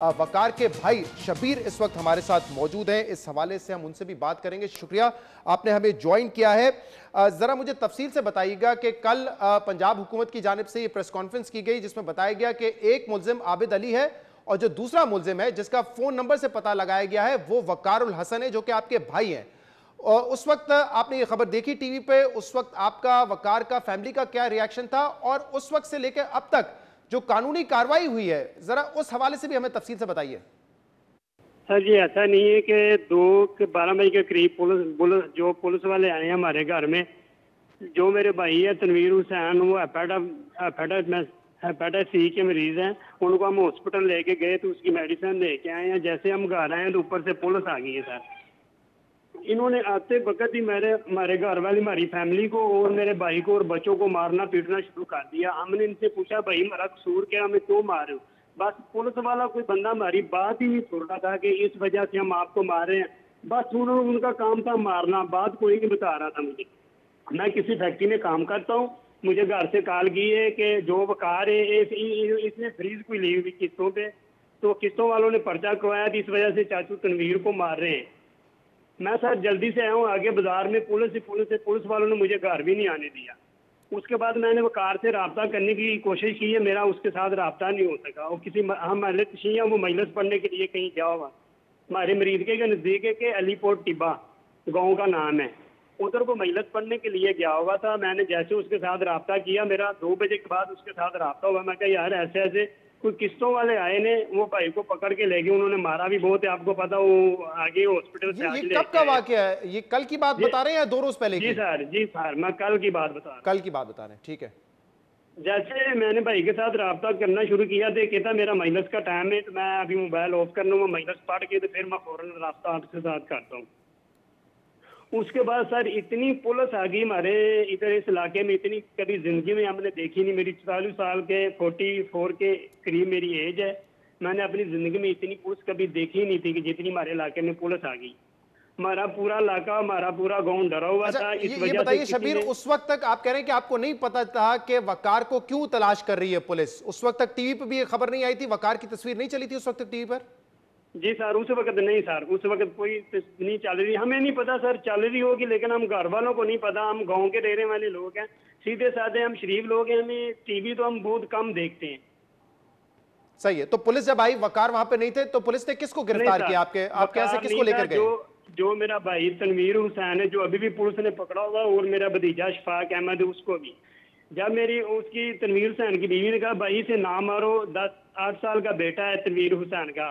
वकार के भाई शबीर इस वक्त हमारे साथ मौजूद हैं। इस हवाले से हम उनसे भी बात करेंगे। शुक्रिया, आपने हमें ज्वाइन किया है। जरा मुझे तफसील से बताइएगा कि कल पंजाब हुकूमत की जानिब से ये प्रेस कॉन्फ्रेंस की गई जिसमें बताया गया कि एक मुल्जिम आबिद अली है और जो दूसरा मुल्जिम है जिसका फोन नंबर से पता लगाया गया है वो वकार हसन है जो कि आपके भाई हैं। और उस वक्त आपने ये खबर देखी टीवी पे, उस वक्त आपका वकार का फैमिली का क्या रिएक्शन था और उस वक्त से लेकर अब तक जो कानूनी कार्रवाई हुई है जरा उस हवाले से भी हमें तफसील से बताइए। सर जी ऐसा नहीं है कि 2 के 12 बजे के करीब पुलिस वाले आए हैं हमारे घर में। जो मेरे भाई है तनवीर हुसैन, वो हेपेटाइटिस सी के मरीज हैं। उनको हम हॉस्पिटल लेके गए तो उसकी मेडिसिन लेके आए हैं। जैसे हम घर आए हैं तो ऊपर से पुलिस आ गई है सर। इन्होंने आते वक्त ही हमारे घर वाली हमारी फैमिली को और मेरे भाई को और बच्चों को मारना पीटना शुरू कर दिया। हमने इनसे पूछा भाई हमारा कसूर क्या, हमें क्यों मार रहे हो? बस पुलिस वाला कोई बंदा हमारी बात ही नहीं छोड़ रहा था कि इस वजह से हम आपको मार रहे हैं। बस उन्होंने उनका काम था मारना, बात कोई नहीं बता रहा था मुझे। मैं किसी फैक्ट्री में काम करता हूँ, मुझे घर से कॉल की है कि जो वकार है इसने फ्रीज कोई ली हुई किस्तों पे, तो किस्तों वालों ने पर्चा करवाया थी, इस वजह से चाचू तनवीर को मार रहे हैं। मैं सर जल्दी से आया हूँ आगे बाजार में, पुलिस वालों ने मुझे घर भी नहीं आने दिया। उसके बाद मैंने वो कार से रब्ता करने की कोशिश की है, मेरा उसके साथ रब्ता नहीं हो सका। और हम वो मजलिस पढ़ने के लिए कहीं गया हुआ हमारे मरीज के नज़दीक है कि अलीपोर्ट टिब्बा गाँव का नाम है, उधर वो मजलिस पढ़ने के लिए गया हुआ था। मैंने जैसे उसके साथ रब्ता किया, मेरा 2 बजे के बाद उसके साथ रब्ता हुआ। मैं कहा यार ऐसे ऐसे कोई किस्तों वाले आए ने, वो भाई को पकड़ के ले गए, उन्होंने मारा भी बहुत है, आपको पता वो आगे हॉस्पिटल से ये आज कब का वाकया है? ये कल की बात बता रहे हैं या 2 रोज पहले की? जी सर मैं कल की बात बता रहा हूँ। कल की बात बता रहे हैं, ठीक है। जैसे मैंने भाई के साथ रब्ता करना शुरू किया तो कहता मेरा मजलिस का टाइम है, तो मैं अभी मोबाइल ऑफ कर लूँगा, मजलिस पढ़ के तो फिर मैं फौरन रब्ता आपके साथ करता हूँ। उसके बाद सर इतनी पुलिस आ गई हमारे इधर इस इलाके में, इतनी कभी जिंदगी में हमने देखी नहीं। मेरी 44 साल के 44 के करीब मेरी एज है। मैंने अपनी जिंदगी में इतनी पुलिस कभी देखी नहीं थी कि जितनी हमारे इलाके में पुलिस आ गई। हमारा पूरा इलाका, हमारा पूरा गांव डरा हुआ था। इस वजह बताइए से शबीर, उस वक्त तक आप कह रहे हैं कि आपको नहीं पता था कि वकार को क्यों तलाश कर रही है पुलिस? उस वक्त तक टीवी पर भी ये खबर नहीं आई थी, वकार की तस्वीर नहीं चली थी उस वक्त टीवी पर? जी सर उस वक्त नहीं सर, उस वक्त कोई नहीं चल रही, हमें नहीं पता सर चल रही होगी, लेकिन हम घर वालों को नहीं पता। हम गांव के रहने वाले लोग हैं, सीधे साधे हम शरीफ लोग हैं, हमें टीवी तो हम बहुत कम देखते हैं। सही है, तो पुलिस जब आई वकार वहां पे नहीं थे तो पुलिस ने किसको गिरफ्तार किया? आपके यहाँ से किसको लेकर गए? जो मेरा भाई तनवीर हुसैन है जो अभी भी पुलिस ने पकड़ा हुआ, और मेरा भतीजा शफाक अहमद उसको भी। जब मेरी उसकी तनवीर हुसैन की बीवी ने कहा भाई इसे ना मारो, 8 साल का बेटा है तनवीर हुसैन का,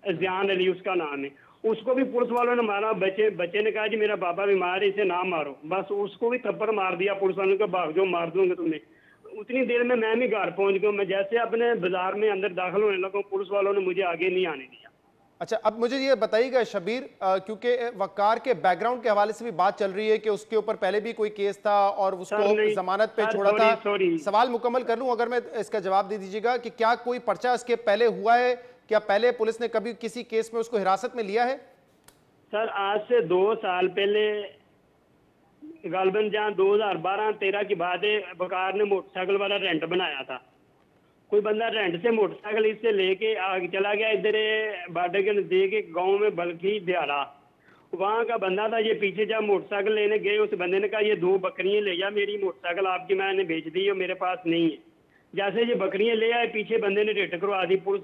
ज़ियान अली उसका नाम है, उसको भी पुलिस वालों ने मारा। बच्चे ने कहा जी मेरा बाबा बीमार है, इसे ना मारो, बस उसको भी थप्पड़ मार दिया पुलिस वालों ने, भाग जो मार दूंगे तुम्हें। उतनी देर में मैं भी घर पहुंच गया। मैं जैसे अपने बाजार में अंदर दाखिल होने लगा, पुलिस वालों ने मुझे आगे नहीं आने दिया। अच्छा, अब मुझे ये बताइएगा शबीर, क्योंकि वकार के बैकग्राउंड के हवाले से भी बात चल रही है कि उसके ऊपर पहले भी कोई केस था और उसको जमानत पे छोड़ा था। सवाल मुकम्मल कर लूं, अगर मैं इसका जवाब दे दीजिएगा कि क्या कोई पर्चा इसके पहले हुआ है? क्या पहले पुलिस ने कभी किसी केस में उसको हिरासत में लिया है? सर आज से 2 साल पहले गालबन जहाँ 2012-13 की बात है, वकार ने मोटरसाइकिल वाला रेंट बनाया था। कोई बंदा रेंट से मोटरसाइकिल इससे लेके आगे चला गया इधर बॉर्डर के नजदीक गांव में बल्कि दिहाड़ा, वहाँ का बंदा था। ये पीछे जब मोटरसाइकिल लेने गए उस बंदे ने कहा ये 2 बकरियां ले जा, मेरी मोटरसाइकिल आपकी मैंने बेच दी और मेरे पास नहीं है। जैसे ये बकरियां ले आए, पीछे बंदे ने रेट करवा दी, पुलिस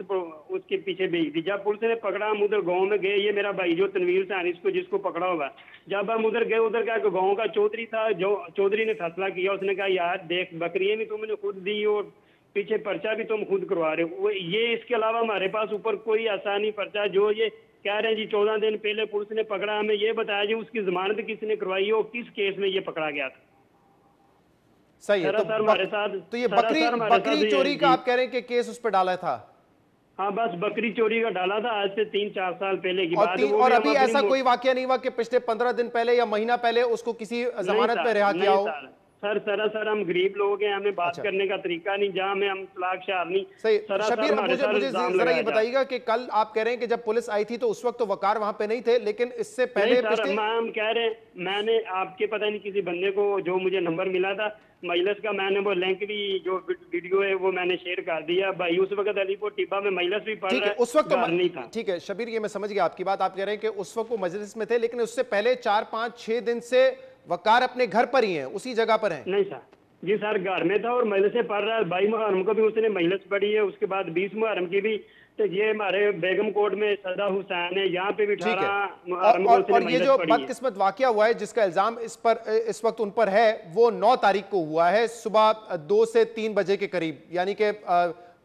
उसके पीछे भेज दी। जब पुलिस ने पकड़ा, हम उधर गाँव में गए, ये मेरा भाई जो तनवीर हुसैन इसको जिसको पकड़ा हुआ, जब हम उधर गए, उधर का गाँव का चौधरी था, जो चौधरी ने फैसला किया, उसने कहा यार देख बकरियां भी तुमने खुद दी और पीछे पर्चा भी तुम खुद करवा रहे हो। ये इसके अलावा हमारे पास ऊपर कोई ऐसा नहीं पर्चा। जो ये कह रहे हैं जी 14 दिन पहले पुलिस ने पकड़ा, हमें ये बताया जी उसकी जमानत किसने करवाई और किस केस में ये पकड़ा गया था। सही है, तो ये बकरी चोरी का आप कह रहे हैं कि केस उस पर डाला था? हाँ बस बकरी चोरी का डाला था, आज से 3-4 साल पहले की बात है। और अभी ऐसा कोई वाकया नहीं हुआ कि पिछले 15 दिन पहले या महीना पहले उसको किसी जमानत पे रिहा किया हो? सर सरासर हम गरीब लोग हैं, हमें बात अच्छा। करने का तरीका नहीं, जहाँ में हम तलाक शार नहीं। सही। सरासर शबीर, हमारे मुझे सर मुझे इल्जाम जरा ये लगाया जा। बताइएगा कि कल आप कह रहे हैं कि जब पुलिस आई थी तो उस वक्त तो वकार वहां पे नहीं थे, लेकिन इससे नहीं पहले सर, पिछले हम कह रहे हैं, मैंने आपके पता नहीं किसी बंदे को जो मुझे नंबर मिला था मजलिस का, मैंने वो लिंक भी जो वीडियो है वो मैंने शेयर कर दिया। भाई उस वक्त अलीपुर टिब्बा में मजलिस भी पढ़ ठीक रहा है, है, उस वक्त तो घर नहीं था। ठीक है शबीर, ये मैं समझ गया आपकी बात। आप कह रहे हैं कि उस वक्त वो मजलिस में थे, लेकिन उससे पहले 4 5 6 दिन से वकार अपने घर पर ही हैं, उसी जगह पर हैं। नहीं सर, जी सर घर में था और मजलिस से पढ़ रहा है। 22 मुहर्रम को भी उसने मजलिस पढ़ी है, उसके बाद 20 मुहर्रम की भी। तो ये हमारे बेगम कोट में सदा हुसैन है, यहाँ पे भी ठीक है। 18 मुहर्रम को उसने और ये मजलिस जो पढ़ी है। बदकिस्मत वाकया हुआ है जिसका इल्जाम इस वक्त उन पर है, वो 9 तारीख को हुआ है सुबह 2 से 3 बजे के करीब, यानी कि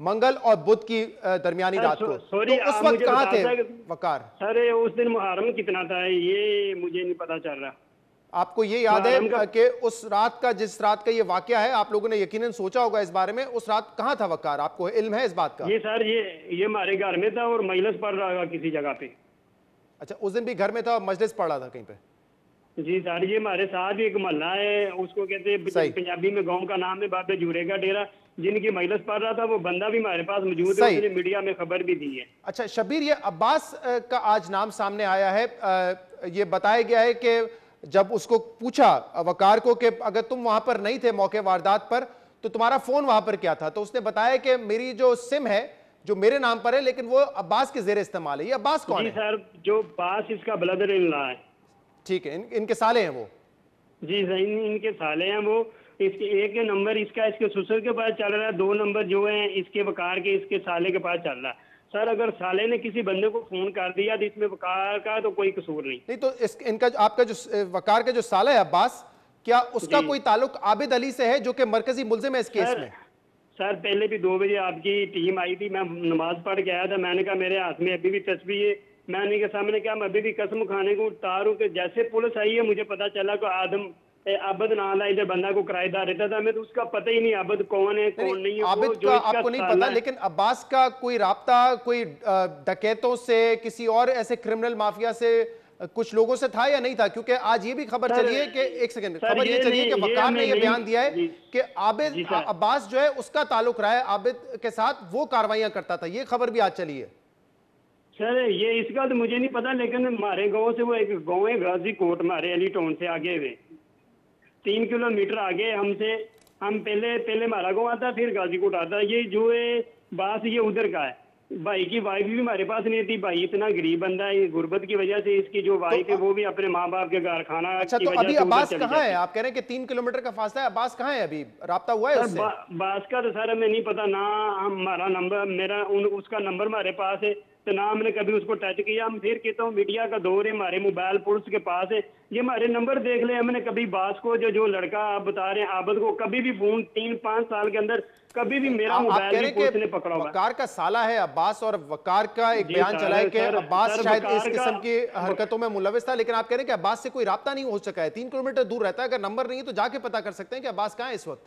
मंगल और बुध की दरमियानी रात को। सॉरी, तो उस आप वक्त मुझे कहाँ थे बता सकते वकार? सर उस दिन मुहर्रम कितना था ये मुझे नहीं पता चल रहा। आपको ये याद मुहर्रम का है कि उस रात का, जिस रात का ये वाकया है, आप लोगों ने यकीनन सोचा होगा इस बारे में, उस रात कहाँ था वकार? आपको इल्म है इस बात का? ये सर ये हमारे घर में था और मजलिस पढ़ रहा था किसी जगह पे। अच्छा, उस दिन भी घर में था और मजलिस पढ़ रहा था कहीं पे? जी सर, ये हमारे साथ एक मोहल्ला है, उसको कहते सही। हैं पंजाबी में, गांव का नाम है बाबे जूरे का डेरा। जिनकी मजलिस पढ़ रहा था वो बंदा भी हमारे पास मौजूद है, सही। उसने मीडिया में खबर भी दी है। अच्छा शबीर, ये अब्बास का आज नाम सामने आया है। ये बताया गया है कि जब उसको पूछा वकार को कि अगर तुम वहां पर नहीं थे मौके वारदात पर तो तुम्हारा फोन वहां पर क्या था, तो उसने बताया कि मेरी जो सिम है जो मेरे नाम पर है, लेकिन वो अब्बास के जेर इस्तेमाल है। ये अब्बास कौन जी है? सर, जो बास इसका ब्रदर इन लॉ है। ठीक है, इनके साले हैं वो? जी सर, इनके साले हैं वो। इसके एक नंबर इसका इसके ससुर के पास चल रहा है, 2 नंबर जो है इसके वकार के इसके साले के पास चल रहा है। सर अगर साले ने किसी बंदे को फोन कर दिया तो इसमें वकार का तो कोई कसूर नहीं। नहीं तो इनका आपका जो वकार का जो साला है अब्बास, क्या उसका जी। कोई ताल्लुक आबिद अली से है जो कि मरकजी मुल्जिम है इस केस सर में? सर पहले भी 2 बजे आपकी टीम आई थी, मैं नमाज पढ़ के आया था। मैंने कहा मेरे हाथ में अभी भी तस्बीह है, मैंने के सामने क्या मैं अभी भी कसम खाने को तैयार हूँ कि जैसे पुलिस आई है मुझे पता चला कि आबद नाम है, इधर बंदा को किराएदार रहता था, मैं तो उसका पता ही नहीं आबद कौन है कौन नहीं है। आबिद वो जो का इसका आपको नहीं साला पता, है। लेकिन अब्बास का कोई राब्ता कोई डकैतों से, किसी और ऐसे क्रिमिनल माफिया से, कुछ लोगों से था या नहीं था? क्योंकि आज ये भी खबर सर, चली है कि एक सेकंड, सर, खबर ये चली है कि ये वकार ने हमें ये नहीं- बयान दिया है जी। कि आबिद जी सर। अब्बास जो है उसका ताल्लुक रहा है आबिद के साथ, वो कार्रवाइयां करता था। ये खबर भी आज चली है। सर ये इसका तो मुझे नहीं पता, लेकिन हमारे गांव से वो एक गांव है गाजी कोट, हमारे अली टाउन से आगे हुए 3 किलोमीटर आगे हमसे। हम पहले पहले हमारा गांव आता, फिर गाजीकोट आता। ये जो है बास ये उधर का है। भाई की वाइफ भी हमारे पास नहीं थी, भाई इतना गरीब बंदा है, गुर्बत की वजह से इसकी जो वाइफ है वो भी अपने माँ बाप के घर खाना अच्छा, की तो वजह अभी से उधर अब्बास चली कहाँ है? जाती। आप कह रहे हैं कि 3 किलोमीटर का फासला है, अब्बास कहाँ है? अभी राब्ता हुआ है सर उससे? बास का तो सर हमें नहीं पता ना, हमारा नंबर मेरा उसका नंबर हमारे पास है तो ना हमने कभी उसको टच किया। हम फिर कहता हूँ मीडिया का दौर है, हमारे मोबाइल पुलिस के पास है, ये हमारे नंबर देख ले। हमने कभी बास को जो लड़का आप बता रहे हैं आबद को कभी भी फोन 3-5 साल के अंदर कभी भी मेरा आप कह मोबाइल रहे भी हैं पुलिस कि ने पकड़ा हुआ है। वकार का साला है अब्बास, और वकार का एक जी बयान चला है कि सर, अब्बास सर, शायद इस वकार किस्म का- की हरकतों में मुलविस था, लेकिन आप कह रहे हैं कि अब्बास से कोई राब्ता नहीं हो सका है। 3 किलोमीटर दूर रहता है, अगर नंबर नहीं है तो जाके पता कर सकते हैं कि अब्बास कहाँ है इस वक्त।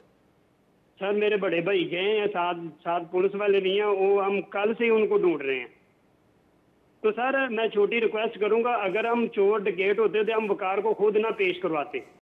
सर मेरे बड़े भाई गए हैं, साथ साथ पुलिस वाले नहीं है, वो हम कल से ही उनको ढूंढ रहे हैं। तो सर मैं छोटी रिक्वेस्ट करूंगा, अगर हम चोर डकैत होते थे हम वकार को खुद ना पेश करवाते।